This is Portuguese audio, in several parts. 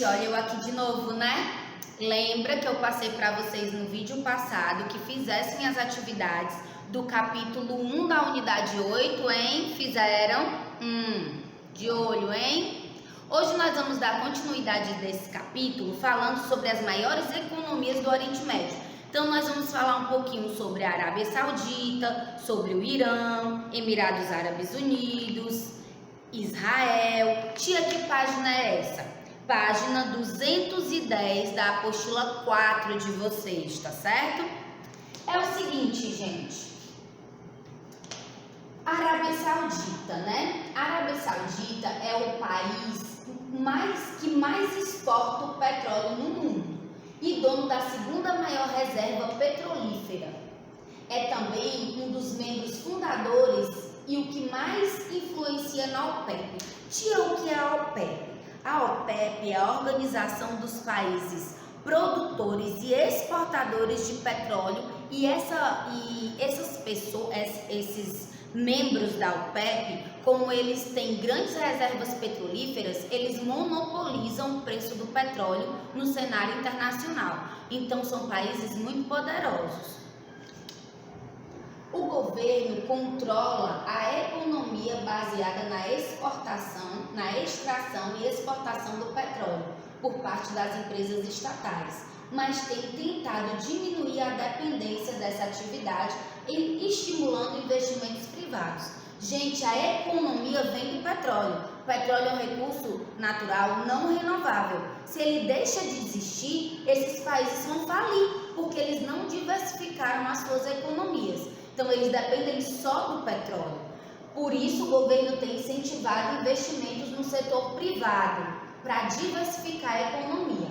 gente, olha eu aqui de novo, né? Lembra que eu passei para vocês no vídeo passado que fizessem as atividades do capítulo 1 da unidade 8, hein? Fizeram? De olho, hein? Hoje nós vamos dar continuidade desse capítulo falando sobre as maiores economias do Oriente Médio. Então nós vamos falar um pouquinho sobre a Arábia Saudita, sobre o Irã, Emirados Árabes Unidos, Israel. Tia, que página é essa? Página 210 da apostila 4 de vocês, tá certo? É o seguinte, gente. Arábia Saudita, né? A Arábia Saudita é o país que mais exporta o petróleo no mundo e dono da segunda maior reserva petrolífera. É também um dos membros fundadores e o que mais influencia na OPEP. Tia, o que é a OPEP? A OPEP é a Organização dos Países Produtores e Exportadores de Petróleo e esses membros da OPEP, como eles têm grandes reservas petrolíferas, eles monopolizam o preço do petróleo no cenário internacional. Então são países muito poderosos. O governo controla a economia baseada na extração e exportação do petróleo por parte das empresas estatais, mas tem tentado diminuir a dependência dessa atividade e estimulando investimentos privados. Gente, a economia vem do petróleo. O petróleo é um recurso natural não renovável. Se ele deixa de existir, esses países vão falir, porque eles não diversificaram as suas economias. Então, eles dependem só do petróleo. Por isso, o governo tem incentivado investimentos no setor privado para diversificar a economia.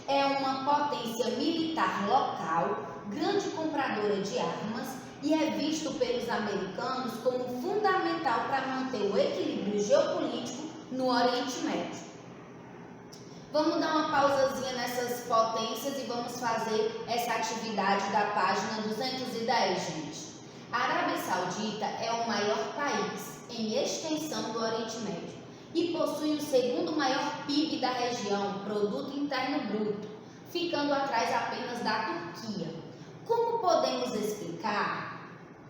É uma potência militar local, grande compradora de armas e é visto pelos americanos como fundamental para manter o equilíbrio geopolítico no Oriente Médio. Vamos dar uma pausazinha nessas potências e vamos fazer essa atividade da página 210, gente. A Arábia Saudita é o maior país em extensão do Oriente Médio e possui o segundo maior PIB da região, Produto Interno Bruto, ficando atrás apenas da Turquia. Como podemos explicar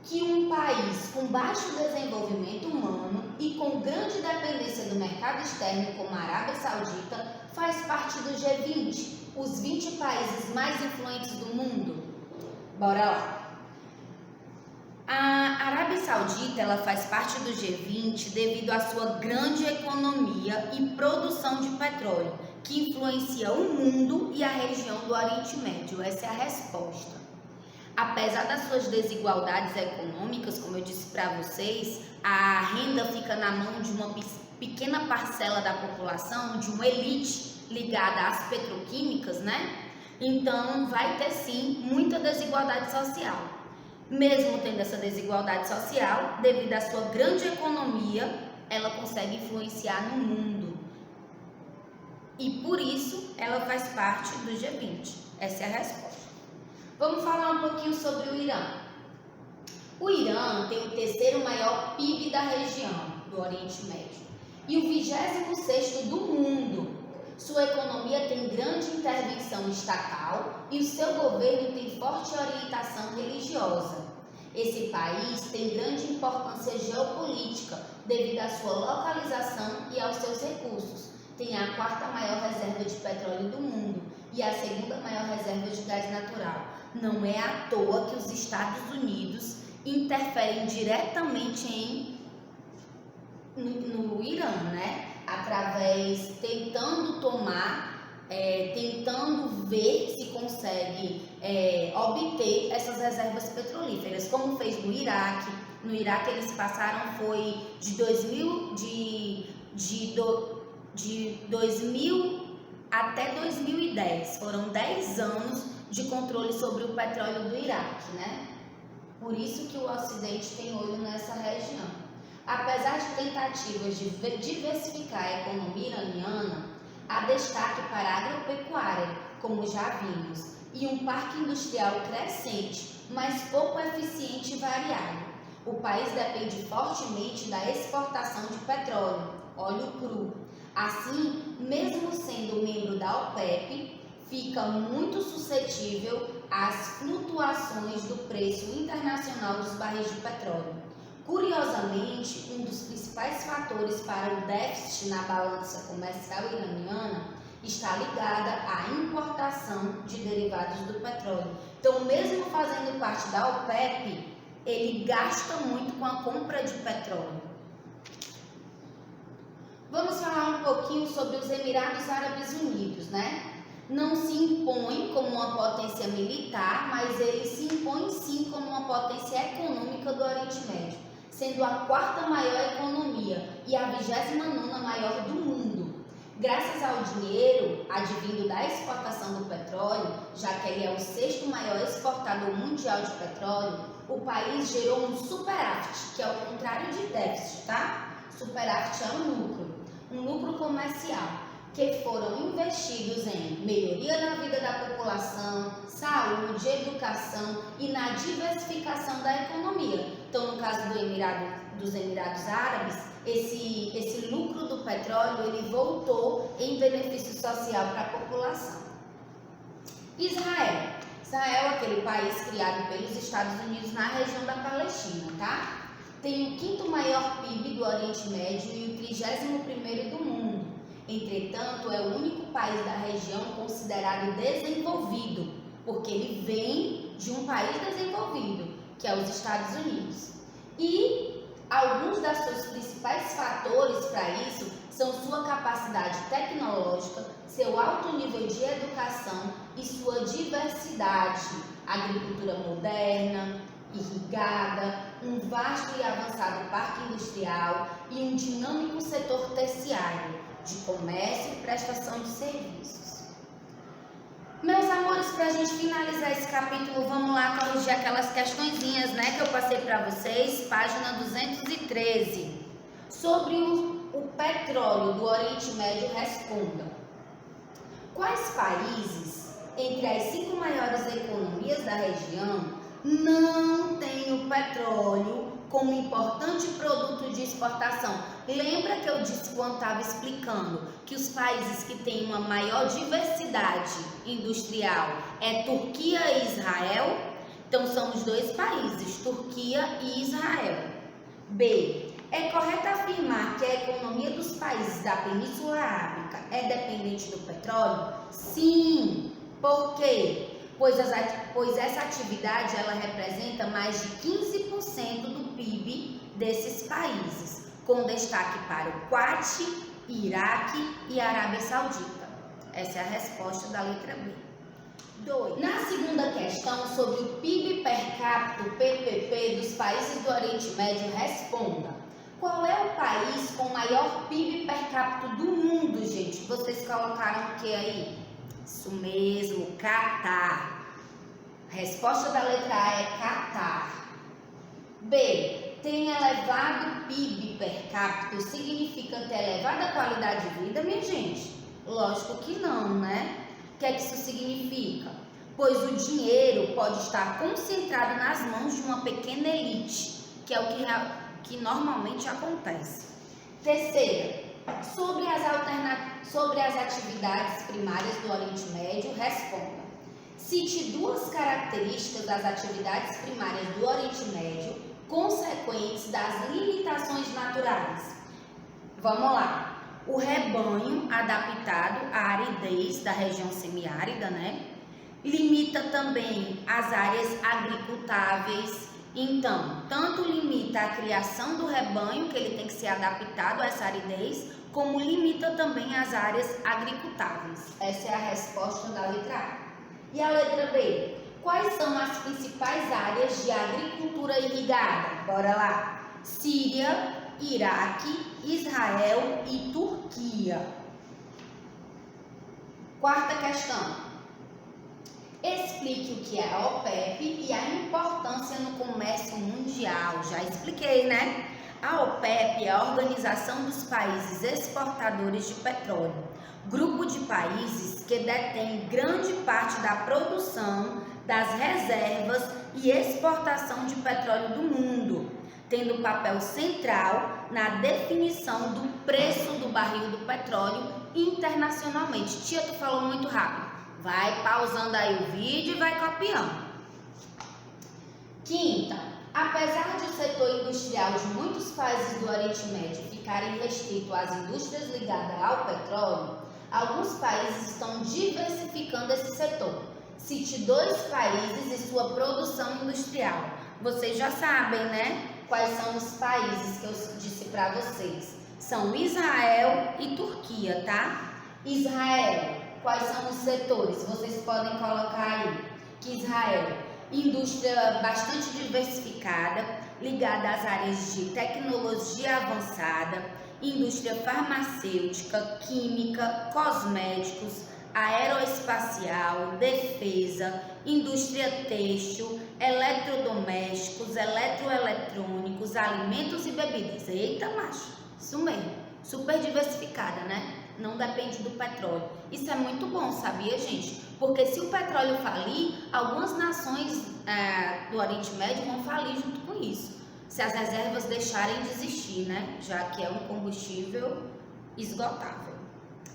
que um país com baixo desenvolvimento humano e com grande dependência do mercado externo como a Arábia Saudita faz parte do G20, os 20 países mais influentes do mundo? Bora lá! A Arábia Saudita ela faz parte do G20 devido à sua grande economia e produção de petróleo, que influencia o mundo e a região do Oriente Médio. Essa é a resposta. Apesar das suas desigualdades econômicas, como eu disse para vocês, a renda fica na mão de uma pequena parcela da população, de uma elite ligada às petroquímicas, né? Então, vai ter sim muita desigualdade social. Mesmo tendo essa desigualdade social, devido à sua grande economia, ela consegue influenciar no mundo. E por isso, ela faz parte do G20. Essa é a resposta. Vamos falar um pouquinho sobre o Irã. O Irã tem o terceiro maior PIB da região do Oriente Médio e o 26º do mundo. Sua economia tem grande intervenção estatal e o seu governo tem forte orientação religiosa. Esse país tem grande importância geopolítica devido à sua localização e aos seus recursos. Tem a quarta maior reserva de petróleo do mundo e a segunda maior reserva de gás natural. Não é à toa que os Estados Unidos interferem diretamente no Irã, né? Tentando ver se consegue obter essas reservas petrolíferas, como fez no Iraque. No Iraque eles passaram de 2000 até 2010, foram 10 anos de controle sobre o petróleo do Iraque, né? Por isso que o Ocidente tem olho nessa região. Apesar de tentativas de diversificar a economia iraniana, há destaque para a agropecuária, como já vimos, e um parque industrial crescente, mas pouco eficiente e variado. O país depende fortemente da exportação de petróleo, óleo cru. Assim, mesmo sendo membro controle da OPEP, fica muito suscetível às flutuações do preço internacional dos barris de petróleo. Curiosamente, um dos principais fatores para o déficit na balança comercial iraniana está ligada à importação de derivados do petróleo. Então, mesmo fazendo parte da OPEP, ele gasta muito com a compra de petróleo. Vamos falar um pouquinho sobre os Emirados Árabes Unidos, né? Não se impõe como uma potência militar, mas ele se impõe sim como uma potência econômica do Oriente Médio, sendo a quarta maior economia e a 29ª maior do mundo. Graças ao dinheiro advindo da exportação do petróleo, já que ele é o 6º maior exportador mundial de petróleo, o país gerou um superávit, que é o contrário de déficit, tá? Superávit é um lucro comercial, que foram investidos em melhoria na vida da população, saúde, educação e na diversificação da economia. Então, no caso dos Emirados Árabes, esse lucro do petróleo ele voltou em benefício social para a população. Israel é aquele país criado pelos Estados Unidos na região da Palestina, tá? Tem o 5º maior PIB do Oriente Médio e o 31º do mundo. Entretanto, é o único país da região considerado desenvolvido, porque ele vem de um país desenvolvido, que é os Estados Unidos. E alguns dos seus principais fatores para isso são sua capacidade tecnológica, seu alto nível de educação e sua diversidade, agricultura moderna, irrigada, um vasto e avançado parque industrial e um dinâmico setor terciário de comércio e prestação de serviços. Meus amores, para a gente finalizar esse capítulo, vamos lá corrigir aquelas questõezinhas, né, que eu passei para vocês, página 213. Sobre o petróleo do Oriente Médio, responda. Quais países, entre as 5 maiores economias da região, não tem o petróleo como importante produto de exportação? Lembra que eu disse quando estava explicando que os países que têm uma maior diversidade industrial é Turquia e Israel? Então são os dois países, Turquia e Israel. B. É correto afirmar que a economia dos países da Península Arábica é dependente do petróleo? Sim. Por quê? Pois essa atividade ela representa mais de 15% do PIB desses países, com destaque para o Kuwait, Iraque e Arábia Saudita. Essa é a resposta da letra B. 2. Na segunda questão, sobre o PIB per capita, PPP, dos países do Oriente Médio, responda. Qual é o país com maior PIB per capita do mundo, gente? Vocês colocaram o que aí? Isso mesmo, Catar. Resposta da letra A é Catar. B. Tem elevado PIB per capita significa ter elevada qualidade de vida, minha gente? Lógico que não, né? O que é que isso significa? Pois o dinheiro pode estar concentrado nas mãos de uma pequena elite, que é o que normalmente acontece. Terceira. Sobre as atividades primárias do Oriente Médio, responda. Cite 2 características das atividades primárias do Oriente Médio consequentes das limitações naturais. Vamos lá. O rebanho adaptado à aridez da região semiárida, né? Limita também as áreas agricultáveis. Então, tanto limita a criação do rebanho, que ele tem que ser adaptado a essa aridez, como limita também as áreas agricultáveis. Essa é a resposta da letra A. E a letra B? Quais são as principais áreas de agricultura irrigada? Bora lá. Síria, Iraque, Israel e Turquia. Quarta questão. Explique o que é a OPEP e a importância no comércio mundial. Já expliquei, né? A OPEP é a Organização dos Países Exportadores de Petróleo, grupo de países que detém grande parte da produção, das reservas e exportação de petróleo do mundo. tendo papel central na definição do preço do barril do petróleo internacionalmente. Tia, tu falou muito rápido. Vai pausando aí o vídeo e vai copiando. Quinta, apesar de o setor industrial de muitos países do Oriente Médio ficarem restrito às indústrias ligadas ao petróleo, alguns países estão diversificando esse setor. Cite 2 países e sua produção industrial. Vocês já sabem, né? Quais são os países que eu disse para vocês? São Israel e Turquia, tá? Israel, quais são os setores? Vocês podem colocar aí que Israel, indústria bastante diversificada, ligada às áreas de tecnologia avançada, indústria farmacêutica, química, cosméticos, aeroespacial, defesa, indústria têxtil, eletrodomésticos, eletroeletrônicos, alimentos e bebidas. Eita, macho, isso mesmo, super diversificada, né? Não depende do petróleo. Isso é muito bom, sabia, gente? Porque se o petróleo falir, algumas nações do Oriente Médio vão falir junto com isso. Se as reservas deixarem de existir, né? Já que é um combustível esgotável.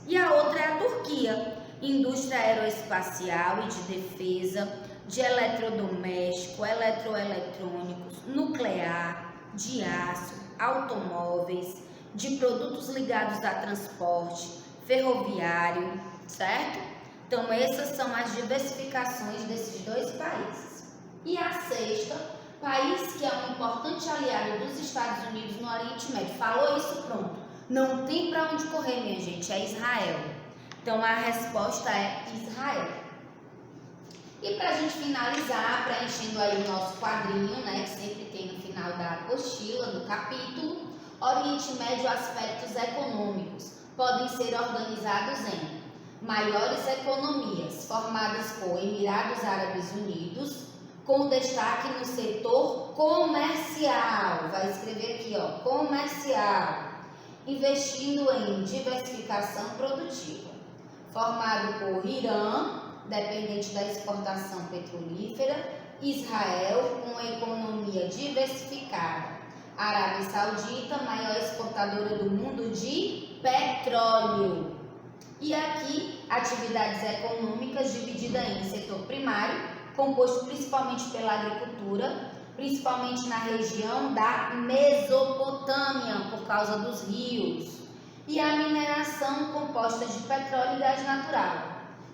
E a outra é a Turquia. Indústria aeroespacial e de defesa, de eletrodoméstico, eletroeletrônicos, nuclear, de aço, automóveis, de produtos ligados a transporte, ferroviário, certo? Então essas são as diversificações desses 2 países. E a sexta, país que é um importante aliado dos Estados Unidos no Oriente Médio. Falou isso, pronto. Não tem para onde correr, minha gente, é Israel. Então, a resposta é Israel. E para a gente finalizar, preenchendo aí o nosso quadrinho, né, que sempre tem no final da apostila, do capítulo, Oriente Médio, aspectos econômicos podem ser organizados em maiores economias formadas por Emirados Árabes Unidos, com destaque no setor comercial. Vai escrever aqui, ó, comercial, investindo em diversificação produtiva. Formado por Irã, dependente da exportação petrolífera, Israel, com economia diversificada, Arábia Saudita, maior exportadora do mundo de petróleo. E aqui, atividades econômicas divididas em setor primário, composto principalmente pela agricultura, principalmente na região da Mesopotâmia, por causa dos rios. E a mineração composta de petróleo e gás natural.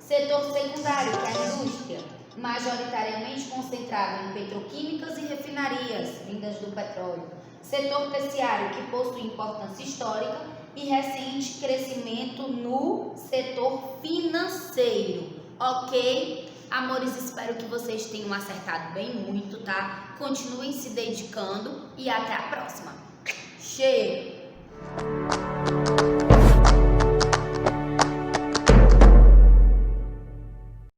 Setor secundário, que é a indústria, majoritariamente concentrado em petroquímicas e refinarias, vindas do petróleo. Setor terciário, que possui importância histórica e recente crescimento no setor financeiro. Ok? Amores, espero que vocês tenham acertado bem muito, tá? Continuem se dedicando e até a próxima. Cheiro!